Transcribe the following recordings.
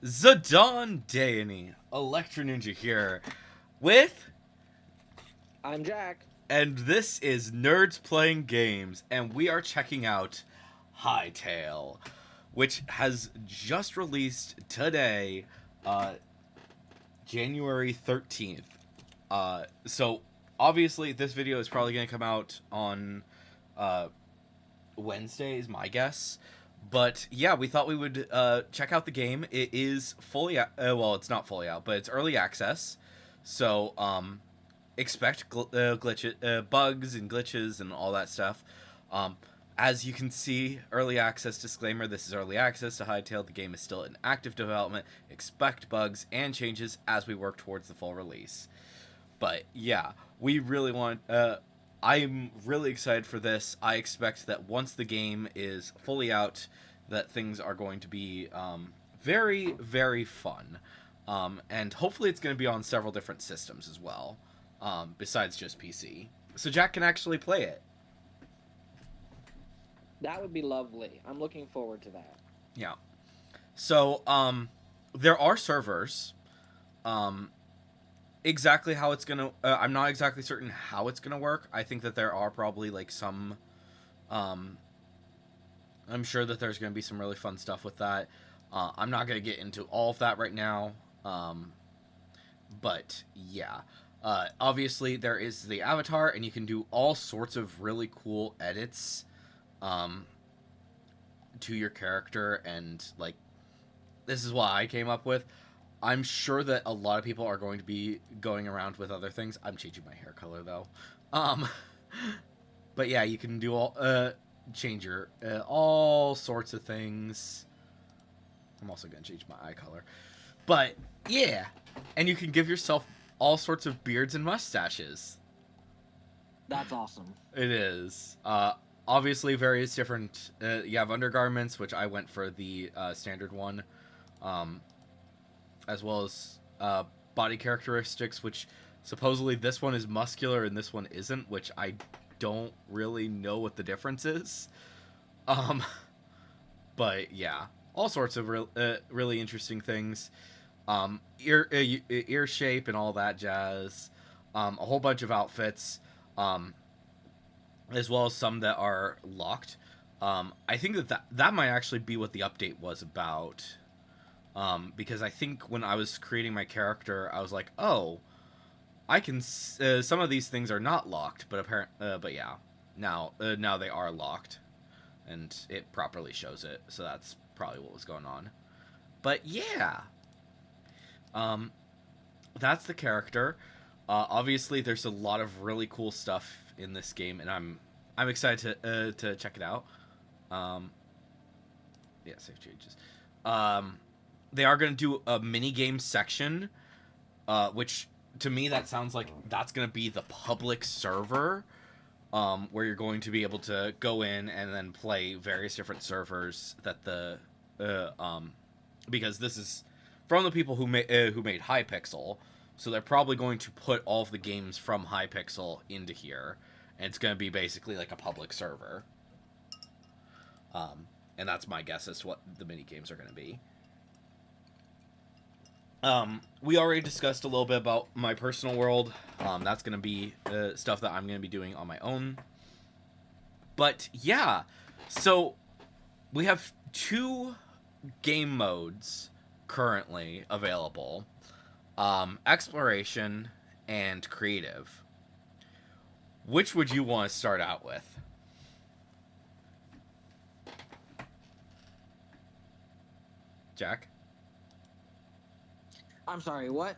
Zidane Dayani, Electro Ninja here, with, I'm Jack. and this is Nerds Playing Games, and we are checking out Hytale, which has just released today, uh, January 13th. So obviously this video is probably going to come out on, uh, Wednesday is my guess. But yeah, we thought we would check out the game. It is fully well, it's not fully out, but it's early access. So expect glitches, bugs and glitches and all that stuff. Um, as you can see, early access disclaimer: this is early access to Hytale. The game is still in active development. Expect bugs and changes as we work towards the full release. But yeah, we really want. I'm really excited for this. I expect that once the game is fully out, that things are going to be very, very fun. And hopefully, it's going to be on several different systems as well, besides just PC. So Jack can actually play it. That would be lovely. I'm looking forward to that. Yeah. So there are servers. Um, exactly how it's gonna I'm not exactly certain how it's gonna work. I think that there are probably like some um I'm sure that there's gonna be some really fun stuff with that. I'm not gonna get into all of that right now. But yeah, obviously there is the avatar, and you can do all sorts of really cool edits um to your character, and like, this is what I came up with. I'm sure that a lot of people are going to be going around with other things. I'm changing my hair color though. Um, but yeah, you can do change your all sorts of things. I'm also gonna change my eye color. But yeah, and you can give yourself all sorts of beards and mustaches. That's awesome. It is. Obviously various different. You have undergarments, which I went for the standard one. Um, as well as body characteristics, which supposedly this one is muscular and this one isn't, which I don't really know what the difference is. Um, but yeah, all sorts of really interesting things. Ear shape and all that jazz. A whole bunch of outfits, as well as some that are locked. I think that might actually be what the update was about. Because I think when I was creating my character, I was like, oh, I can. Some of these things are not locked, but yeah, now they are locked, and it properly shows it. So that's probably what was going on. But yeah, um, that's the character. Obviously, there's a lot of really cool stuff in this game, and I'm excited to check it out. Um, yeah, save changes. They are going to do a mini game section, which to me that sounds like that's going to be the public server, where you're going to be able to go in and then play various different servers that because this is from the people who made Hypixel, so they're probably going to put all of the games from Hypixel into here, and it's going to be basically like a public server. And that's my guess as to what the mini games are going to be. We already discussed a little bit about my personal world. That's going to be stuff that I'm going to be doing on my own. But yeah, so we have two game modes currently available: exploration and creative. Which would you want to start out with? Jack? I'm sorry, what?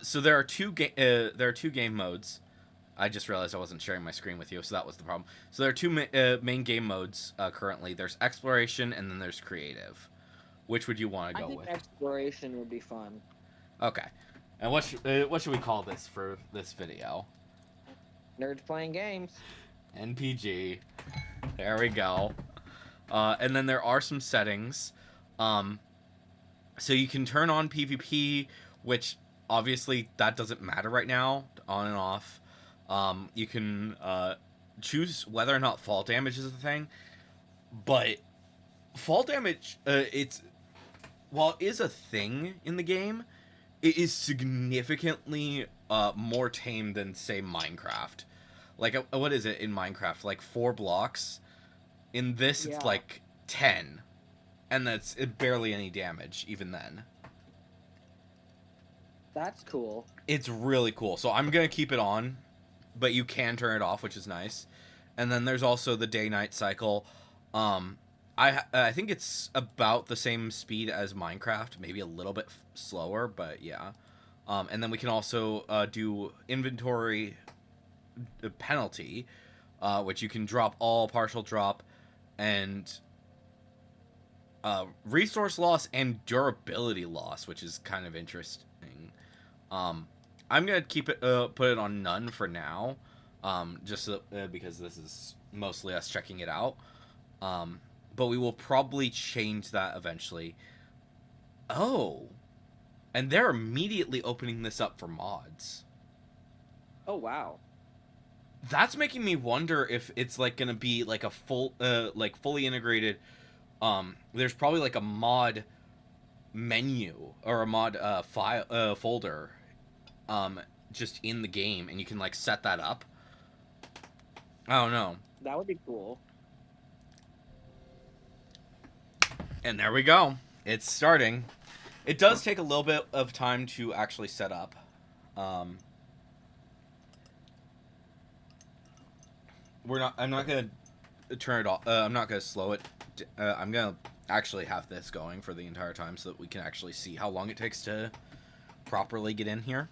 So there are two game modes. I just realized I wasn't sharing my screen with you, so that was the problem. So there are two main game modes currently. There's exploration and then there's creative. Which would you want to I go think with? exploration would be fun. Okay. And what should we call this for this video? Nerds playing games. NPG. There we go. And then there are some settings. So you can turn on PvP, which obviously that doesn't matter right now, on and off. You can choose whether or not fall damage is a thing, but fall damage, it's while it is a thing in the game, it is significantly more tame than, say, Minecraft. Like, what is it in Minecraft? Like 4 blocks. In this, it's Yeah, like 10, and that's barely any damage even then. that's cool. It's really cool. So I'm gonna keep it on, but you can turn it off, which is nice. And then there's also the day-night cycle. Um, I think it's about the same speed as Minecraft, maybe a little bit slower, but yeah. And then we can also do inventory penalty, which you can drop all, partial drop, and resource loss and durability loss, which is kind of interesting. Um, I'm gonna keep it put it on none for now, just so, because this is mostly us checking it out. Um, but we will probably change that eventually. Oh, and they're immediately opening this up for mods. Oh wow. That's making me wonder if it's like gonna be like a full, like fully integrated. There's probably like a mod menu or a mod file folder, um, just in the game, and you can like set that up. I don't know. That would be cool. And there we go. It's starting. It does take a little bit of time to actually set up. Um, we're not. I'm not gonna turn it off. I'm not gonna slow it. I'm gonna actually have this going for the entire time so that we can actually see how long it takes to properly get in here.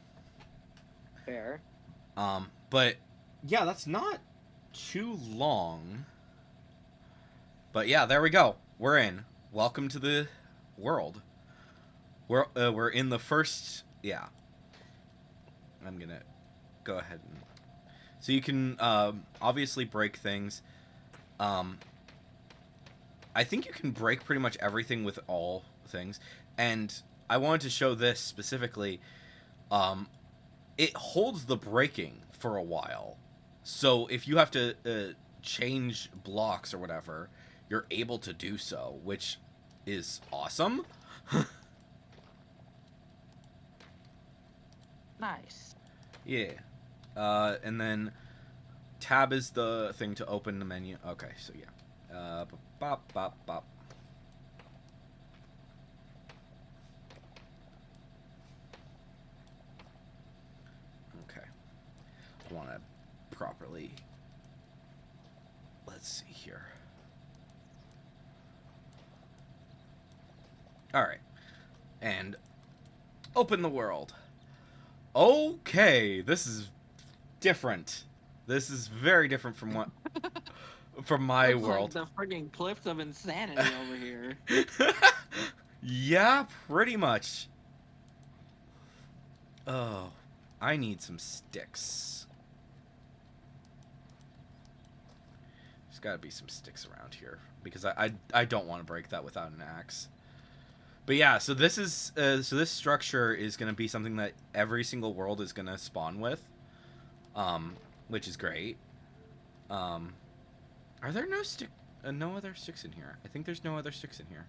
Fair. But yeah, that's not too long. But yeah, there we go. We're in. Welcome to the world. We're in the first. Yeah. I'm gonna go ahead and. So you can obviously break things. I think you can break pretty much everything with all things, and I wanted to show this specifically. It holds the breaking for a while, so if you have to change blocks or whatever, you're able to do so, which is awesome. Nice. Yeah. And then tab is the thing to open the menu. Okay, so yeah. Bop, bop, bop. Okay. I want to properly. Let's see here. Alright. And open the world. Okay, this is different. This is very different from what from my Looks like world. the friggin' cliffs of insanity over here. Yeah, pretty much. Oh, I need some sticks. There's got to be some sticks around here because I don't want to break that without an axe. But yeah, so this is so this structure is going to be something that every single world is going to spawn with, which is great. Are there no other sticks in here? I think there's no other sticks in here.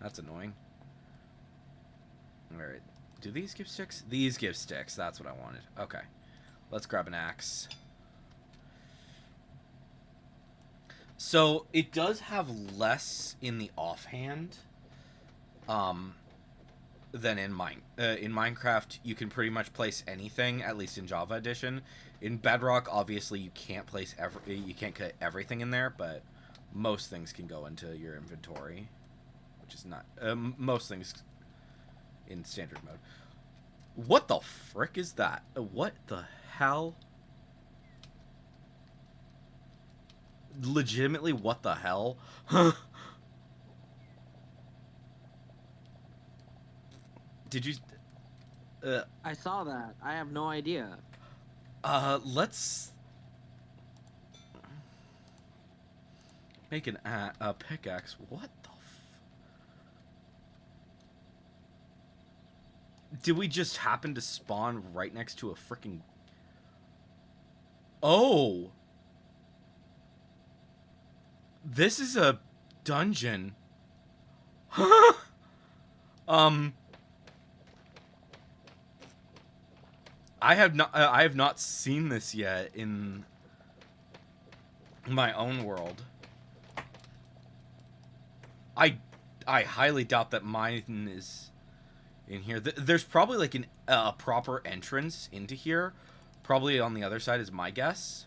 That's annoying. All right, do these give sticks? These give sticks. That's what I wanted. Okay, let's grab an axe. So it does have less in the offhand. Than in Minecraft, you can pretty much place anything, at least in Java Edition. In Bedrock, obviously, you can't you can't put everything in there, but most things can go into your inventory, which is not most things in standard mode. What the frick is that? What the hell? Legitimately, what the hell? Did you? I saw that. I have no idea. Let's make a pickaxe. What the did we just happen to spawn right next to a freaking... Oh! This is a dungeon. Huh? Um, I have not seen this yet in my own world. I I highly doubt that mine is in here. There's probably like a proper entrance into here. Probably on the other side is my guess.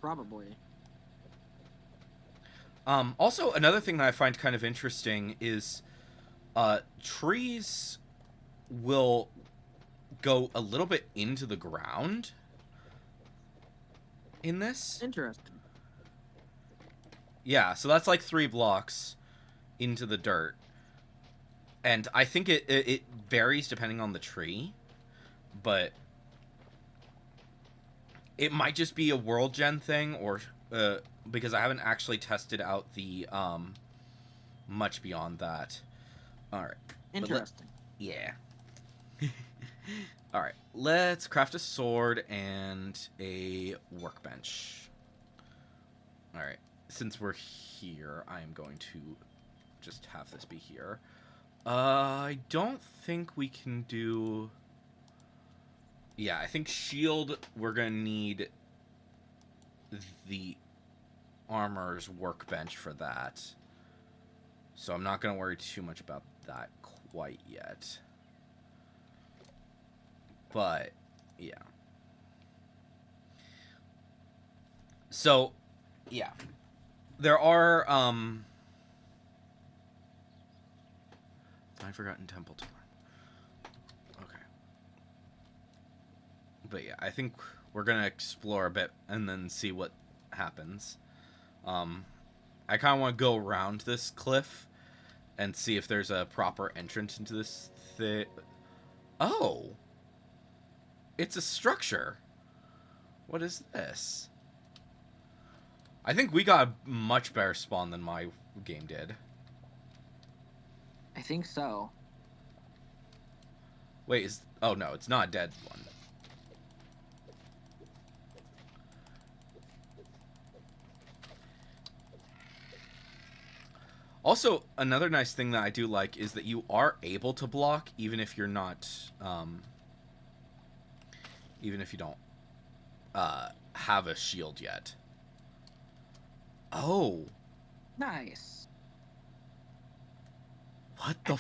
Probably. Also, another thing that I find kind of interesting is trees will go a little bit into the ground in this. Interesting. Yeah, so that's like 3 blocks into the dirt. And I think it varies depending on the tree, but it might just be a world gen thing, or because I haven't actually tested out the much beyond that. All right. Interesting. Yeah. All right. Let's craft a sword and a workbench. All right. Since we're here, I am going to just have this be here. I don't think we can do... Yeah, I think shield, we're going to need the armor's workbench for that. So I'm not going to worry too much about that quite yet. But, yeah. So, yeah. There are, I've forgotten Temple Torn. Okay. But yeah, I think we're going to explore a bit and then see what happens. I kind of want to go around this cliff and see if there's a proper entrance into this thing. Oh! It's a structure. What is this? I think we got a much better spawn than my game did. I think so. Wait, oh no, it's not a dead one. Also, another nice thing that I do like is that you are able to block even if you're not, even if you don't have a shield yet. Oh. Nice. What the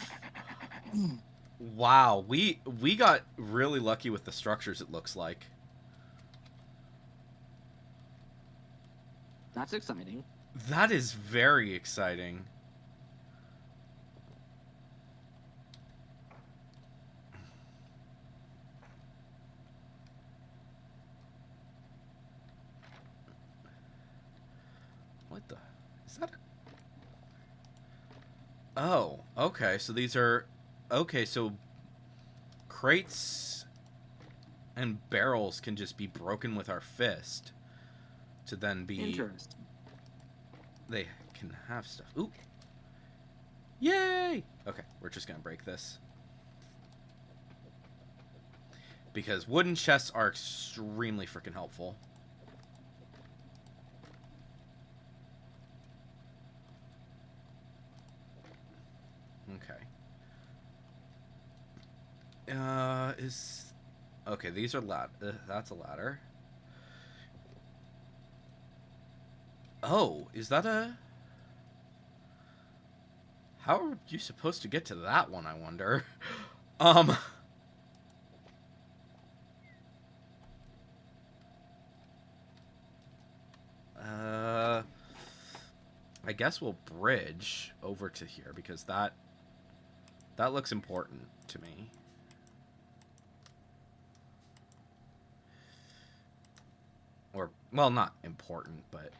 Wow, we got really lucky with the structures, it looks like. That's exciting. That is very exciting. What the? Is that a... Oh, okay, so these are... Okay, so crates and barrels can just be broken with our fist to then be... Interesting. They can have stuff. Ooh. Yay! Okay, we're just gonna break this. Because wooden chests are extremely freaking helpful. Okay. Is... Okay, these are that's a ladder. Oh, is that a... How are you supposed to get to that one, I wonder? um... I guess we'll bridge over to here because that looks important to me. Or, well, not important, but...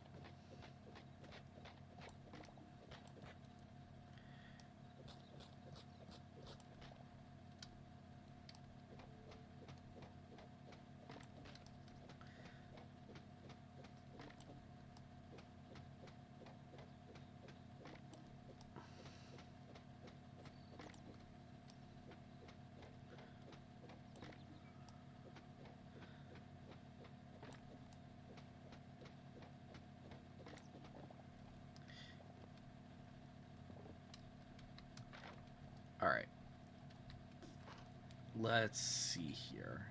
Alright. let's see here.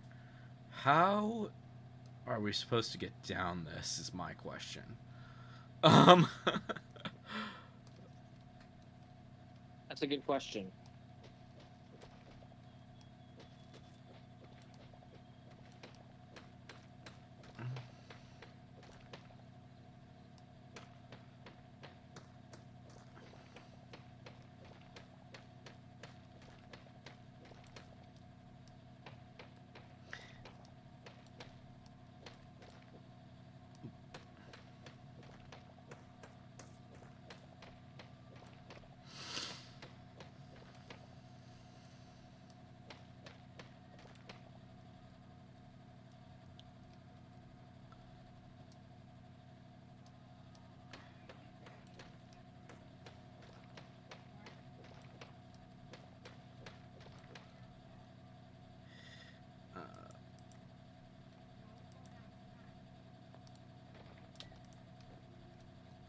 How are we supposed to get down this is my question. Um That's a good question.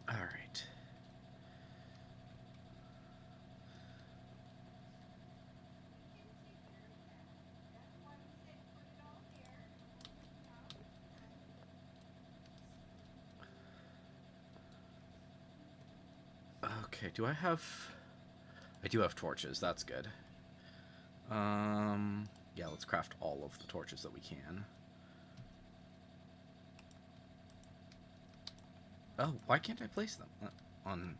all right. Okay, do I have I do have torches. That's good. Yeah, let's craft all of the torches that we can. Oh, why can't I place them on?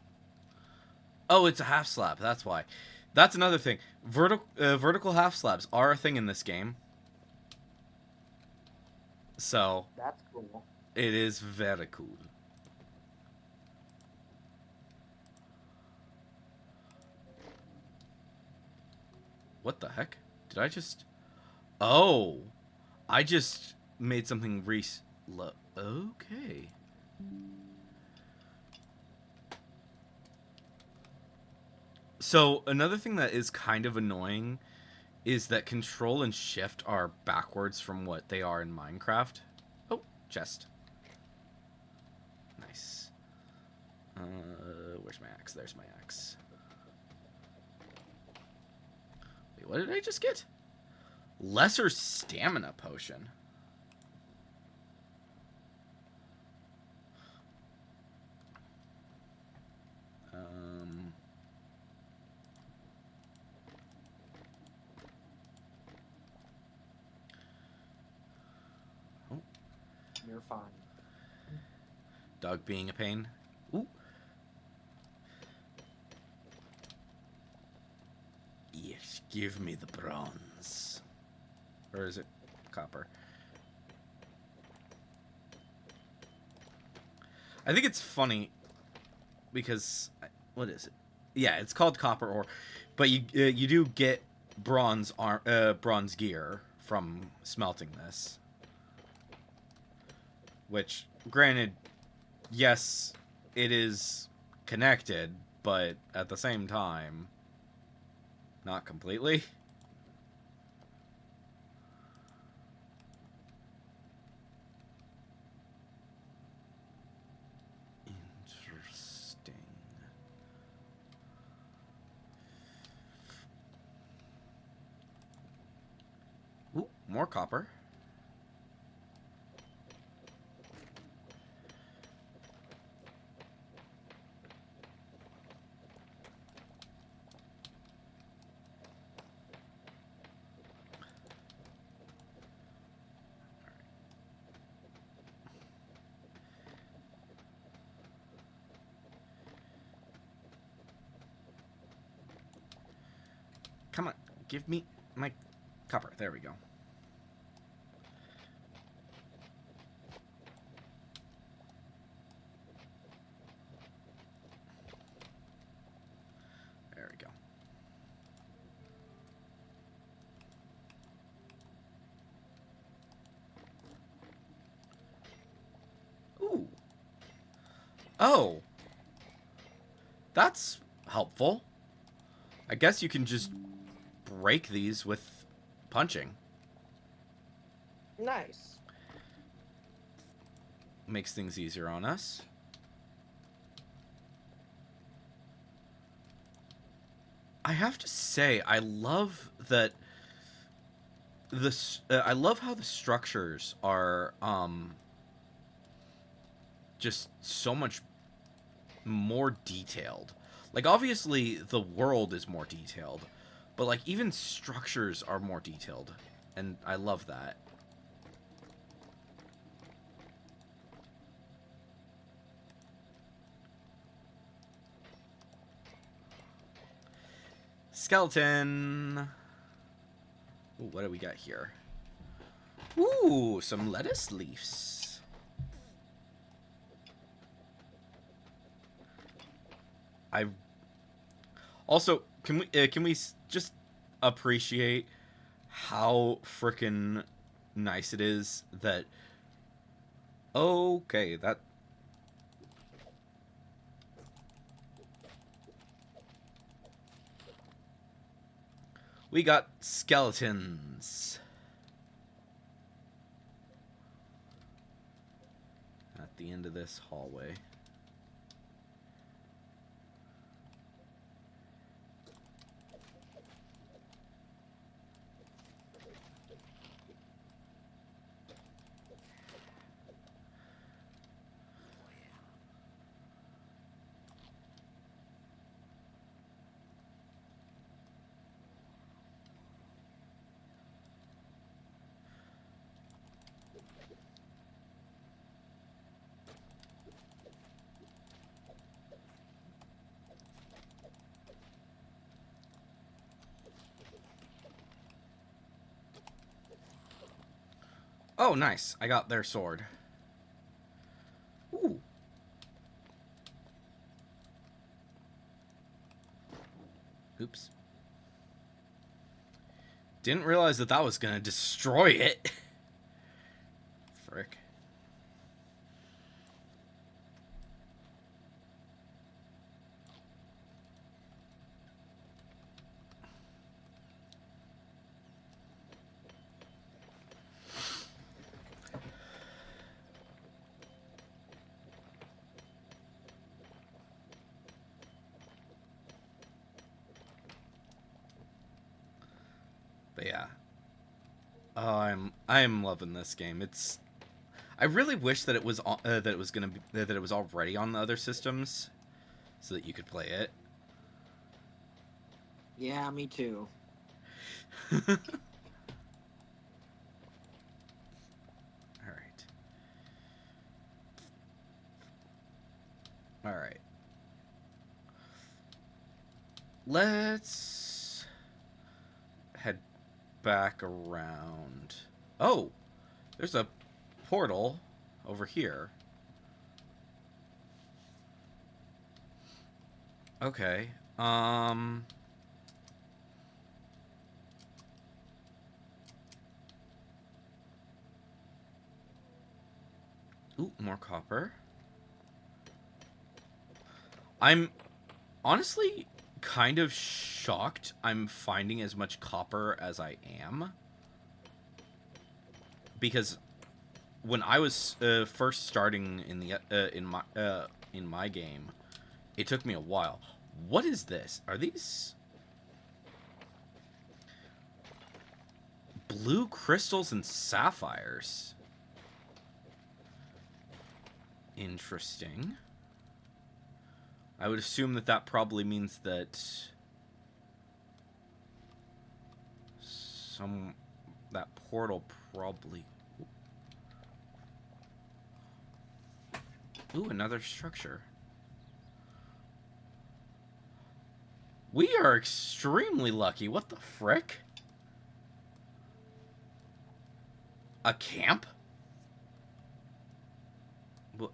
Oh, it's a half slab. That's why. That's another thing. Vertical half slabs are a thing in this game. So That's cool. it is very cool. What the heck? Did I just? Oh, I just made something Okay. So another thing that is kind of annoying is that control and shift are backwards from what they are in Minecraft. Oh, chest. Nice. Where's my axe? There's my axe. Wait, what did I just get? Lesser stamina potion. Oh, You're fine. dog being a pain. Ooh. Yes, give me the bronze. Or is it copper? I think it's funny because what is it? Yeah, it's called copper ore, but you do get bronze gear from smelting this. Which, granted, yes, it is connected, but at the same time, not completely. Interesting. Ooh, more copper. Come on, give me my copper. There we go. There we go. Ooh. Oh. That's helpful. I guess you can just break these with punching. Nice. Makes things easier on us. I have to say, I love that I love how the structures are just so much more detailed. Like, obviously the world is more detailed, but like even structures are more detailed, and I love that. Skeleton. Ooh, what do we got here? Ooh, some lettuce leaves. I also can we just appreciate how freaking nice it is that okay, that we got skeletons at the end of this hallway. Oh, nice. I got their sword. Ooh. Oops. Didn't realize that was gonna destroy it. Frick. But yeah. Oh, I'm loving this game. It's I really wish that it was gonna be that it was already on the other systems, so that you could play it. Yeah, me too. All right. All right. Let's head back around. Oh, there's a portal over here. Okay. Ooh, more copper. I'm honestly kind of shocked I'm finding as much copper as I am. Because when I was first starting in the in my game, it took me a while. What is this? Are these blue crystals and sapphires? Interesting. I would assume that probably means that that portal probably. Ooh, another structure. We are extremely lucky. What the frick? A camp? What?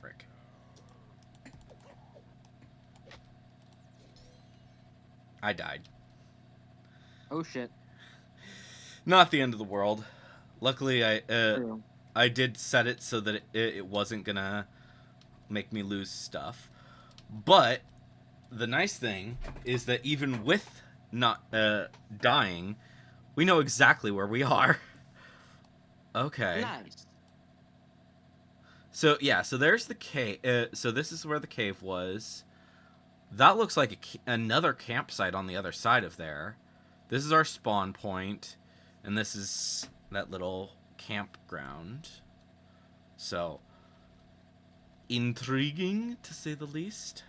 Frick. I died. Oh shit. Not the end of the world. Luckily, True. I did set it so that it wasn't gonna make me lose stuff. But the nice thing is that even with not dying, we know exactly where we are. Okay. Nice. So yeah, so there's the cave. So this is where the cave was. That looks like another campsite on the other side of there. This is our spawn point, and this is that little campground. So intriguing, to say the least.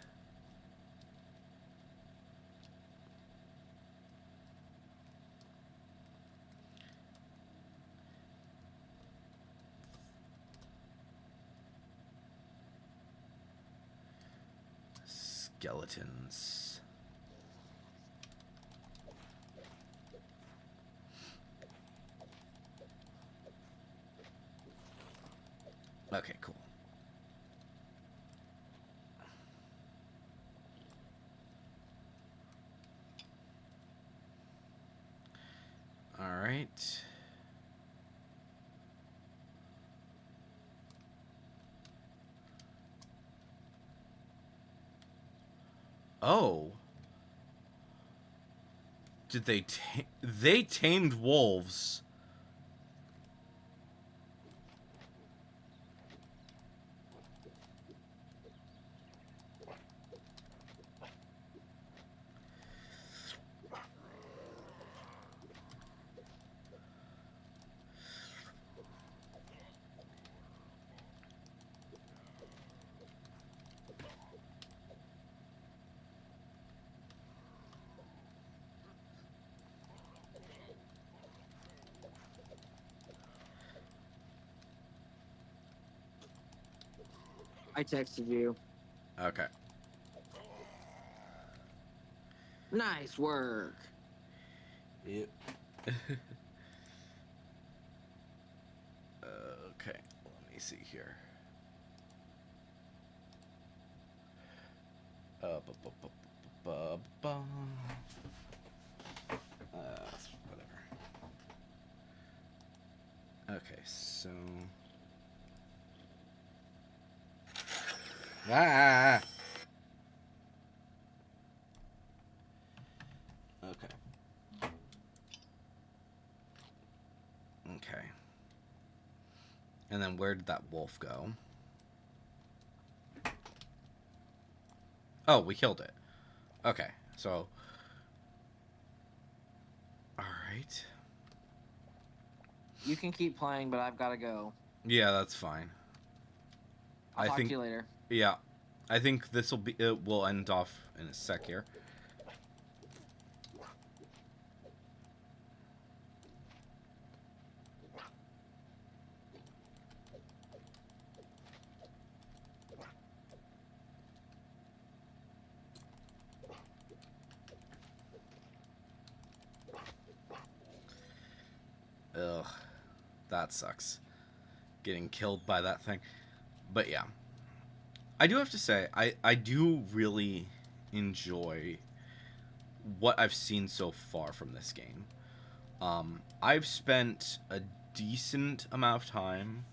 Skeletons. Okay, cool. All right. Oh. Did they they tamed wolves? I texted you. Okay. Nice work. Yep. Okay, let me see here. Bu- bu- bu- bu- bu- whatever. Okay, so. Ah! Okay. Okay. And then where did that wolf go? Oh, we killed it. Okay, so. Alright. You can keep playing, but I've got to go. Yeah, that's fine. I'll I talk to think. you later. Yeah. I think this will be. It will end off in a sec here. Ugh. That sucks. Getting killed by that thing. But yeah. I do have to say, I do really enjoy what I've seen so far from this game. I've spent a decent amount of time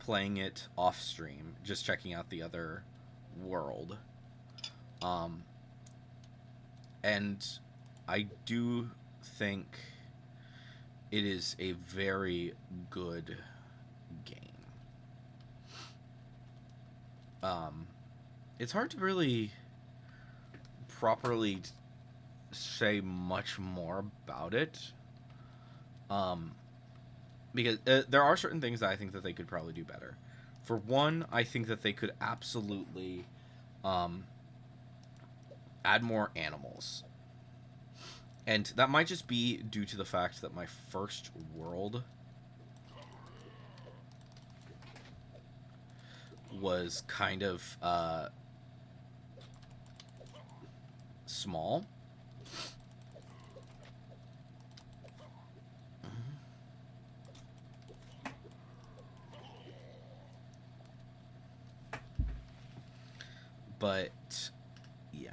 playing it off stream, just checking out the other world. Um, and I do think it is a very good game. Um, it's hard to really properly say much more about it. Um, because there are certain things that I think that they could probably do better. For one, I think that they could absolutely um, add more animals. And that might just be due to the fact that my first world was kind of small. But yeah.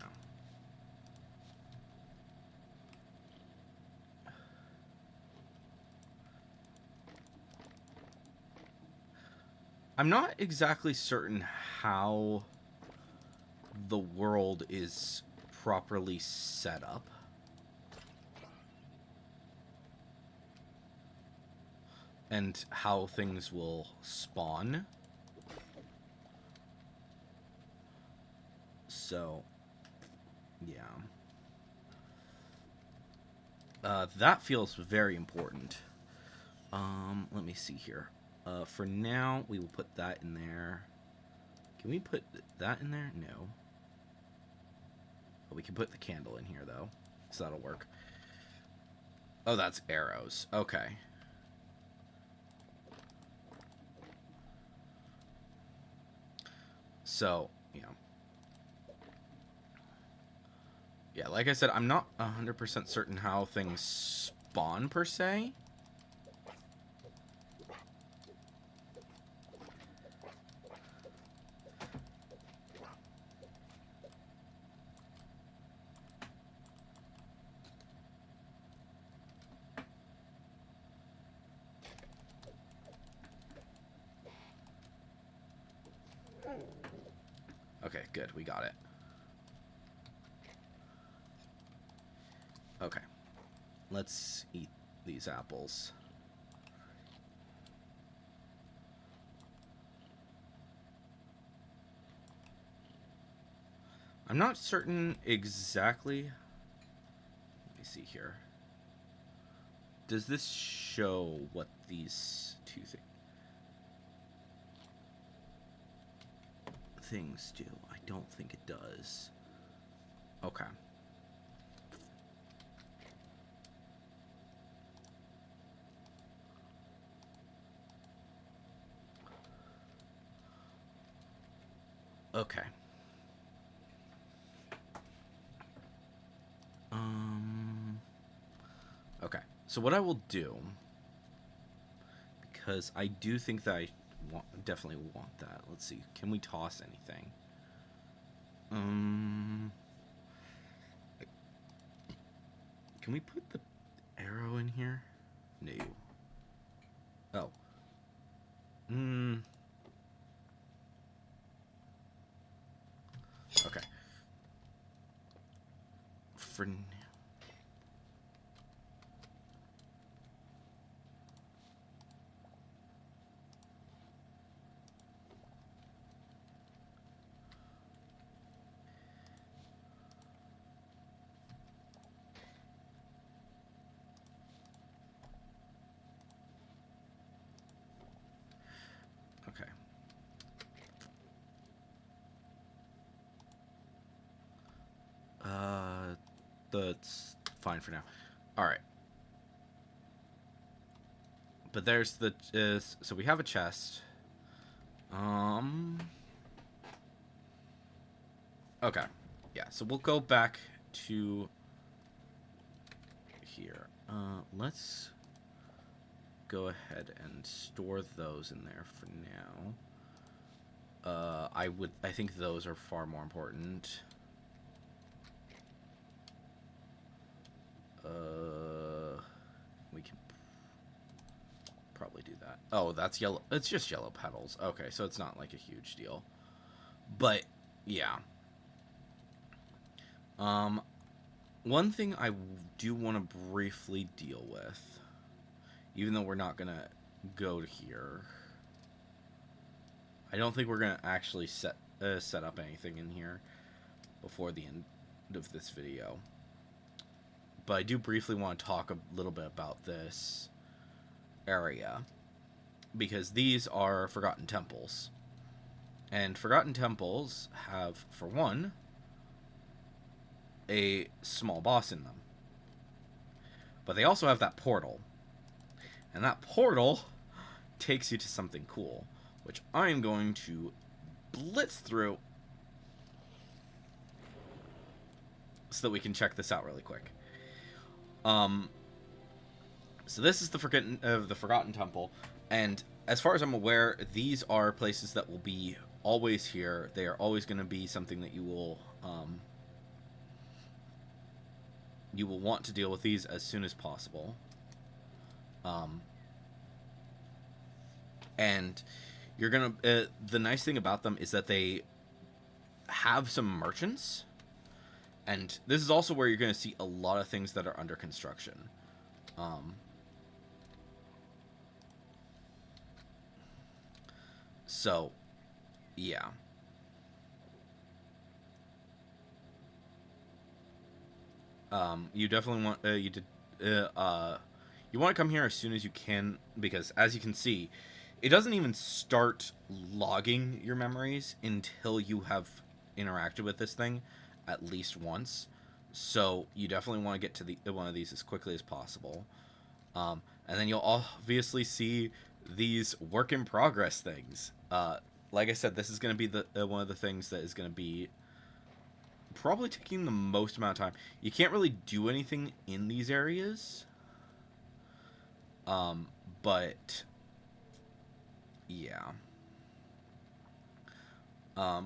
I'm not exactly certain how the world is properly set up. and how things will spawn. So, yeah. That feels very important. Let me see here. For now, we will put that in there. Can we put that in there? No. But we can put the candle in here, though. So that'll work. Oh, that's arrows. Okay. So, yeah. Yeah, like I said, I'm not 100% certain how things spawn, per se. Okay, good. We got it. Okay. Let's eat these apples. I'm not certain exactly. Let me see here. Does this show what these two things do? I don't think it does. Okay. Okay. Okay. So what I will do, because I do think that I definitely want that. Let's see. Can we toss anything? Can we put the arrow in here? No. Oh. Okay. For now. Okay. That's fine for now. All right. But there's the so we have a chest. Okay. Yeah, so we'll go back to here. Let's go ahead and store those in there for now. I think those are far more important. We can probably do that. Oh, that's yellow. It's just yellow petals. Okay, so it's not like a huge deal. But yeah. One thing I do want to briefly deal with, even though we're not gonna go to here. I don't think we're gonna actually set up anything in here before the end of this video. But I do briefly want to talk a little bit about this area, because these are Forgotten Temples. And Forgotten Temples have, for one, a small boss in them. But they also have that portal. And that portal takes you to something cool, which I'm going to blitz through so that we can check this out really quick. So this is the Forgotten Temple, and as far as I'm aware, these are places that will be always here. They are always going to be something that you will want to deal with these as soon as possible. And you're gonna. The nice thing about them is that they have some merchants, and this is also where you're going to see a lot of things that are under construction. So, yeah. You definitely want you want to come here as soon as you can, because as you can see, it doesn't even start logging your memories until you have interacted with this thing at least once. So you definitely want to get to the one of these as quickly as possible. And then you'll obviously see these work in progress things. Like I said, this is going to be the one of the things that is going to be probably taking the most amount of time. You can't really do anything in these areas, um, but yeah,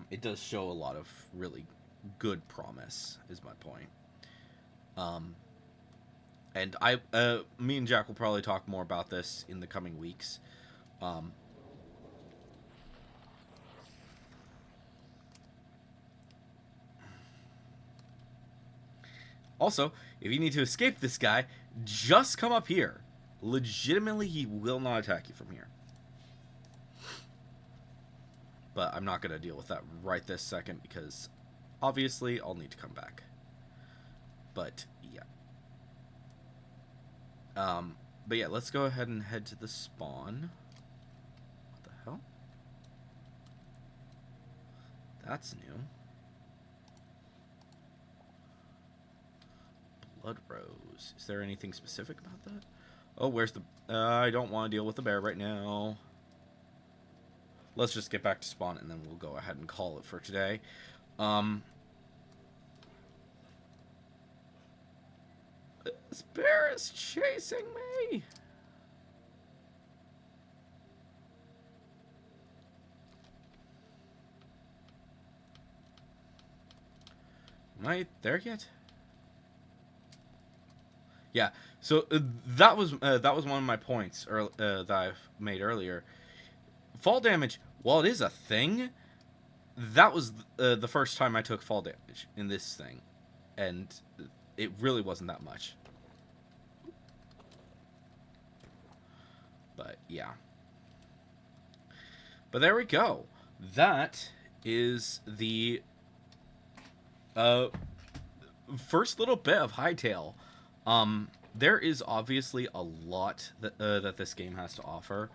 it does show a lot of really good promise. Is my point. Um, and me and Jack will probably talk more about this in the coming weeks. Um, Also, if you need to escape this guy, just come up here. Legitimately, he will not attack you from here. But I'm not going to deal with that right this second because obviously I'll need to come back. But yeah. But yeah, let's go ahead and head to the spawn. What the hell? That's new. Blood rose. Is there anything specific about that? Oh, where's the... I don't want to deal with the bear right now. Let's just get back to spawn and then we'll go ahead and call it for today. This bear is chasing me. Am I there yet? Yeah. So that was one of my points that I've made earlier. Fall damage, while it is a thing, that was the first time I took fall damage in this thing, and it really wasn't that much. But yeah. But there we go. That is the first little bit of Hytale. There is obviously a lot that this game has to offer,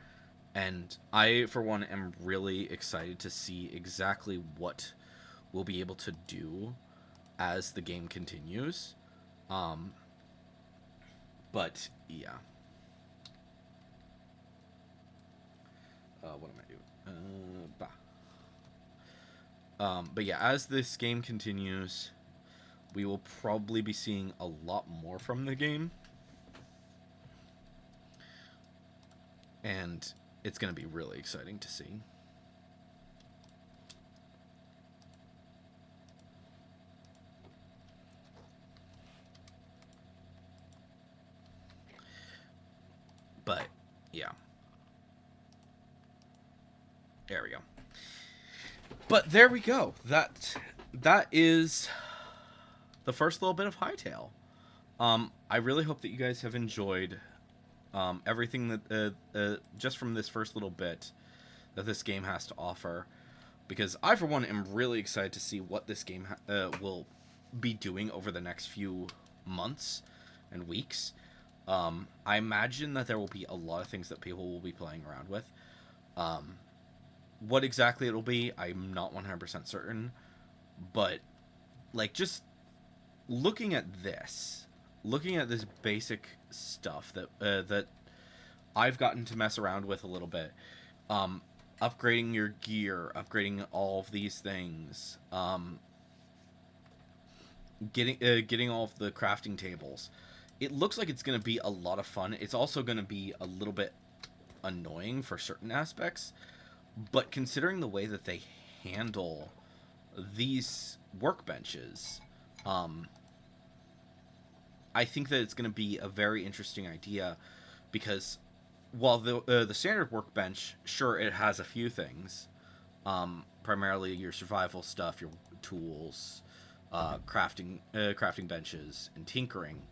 and I, for one, am really excited to see exactly what we'll be able to do as the game continues. But yeah. What am I doing? But yeah, as this game continues, we will probably be seeing a lot more from the game. And it's going to be really exciting to see. But yeah. There we go. But there we go. That is the first little bit of Hytale. I really hope that you guys have enjoyed everything that just from this first little bit that this game has to offer, because I, for one, am really excited to see what this game will be doing over the next few months and weeks. I imagine that there will be a lot of things that people will be playing around with. What exactly it'll be, I'm not 100% certain, but like just looking at this basic stuff that I've gotten to mess around with a little bit, upgrading your gear, upgrading all of these things, getting all of the crafting tables. It looks like it's going to be a lot of fun. It's also going to be a little bit annoying for certain aspects, but considering the way that they handle these workbenches, I think that it's going to be a very interesting idea, because while the standard workbench, sure, it has a few things, primarily your survival stuff, your tools, crafting benches, and tinkering.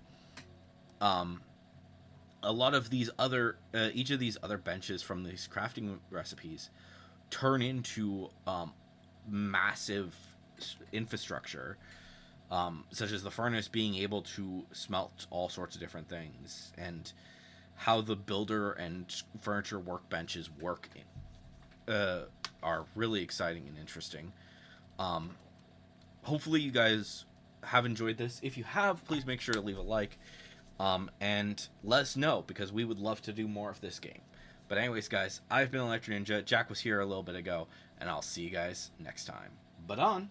A lot of these other each of these other benches from these crafting recipes turn into massive infrastructure, such as the furnace being able to smelt all sorts of different things, and how the builder and furniture workbenches work are really exciting and interesting. Um, Hopefully, you guys have enjoyed this. If you have, please make sure to leave a like, and let us know, because we would love to do more of this game. But anyways, guys, I've been Electro Ninja. Jack was here a little bit ago, and I'll see you guys next time. But on.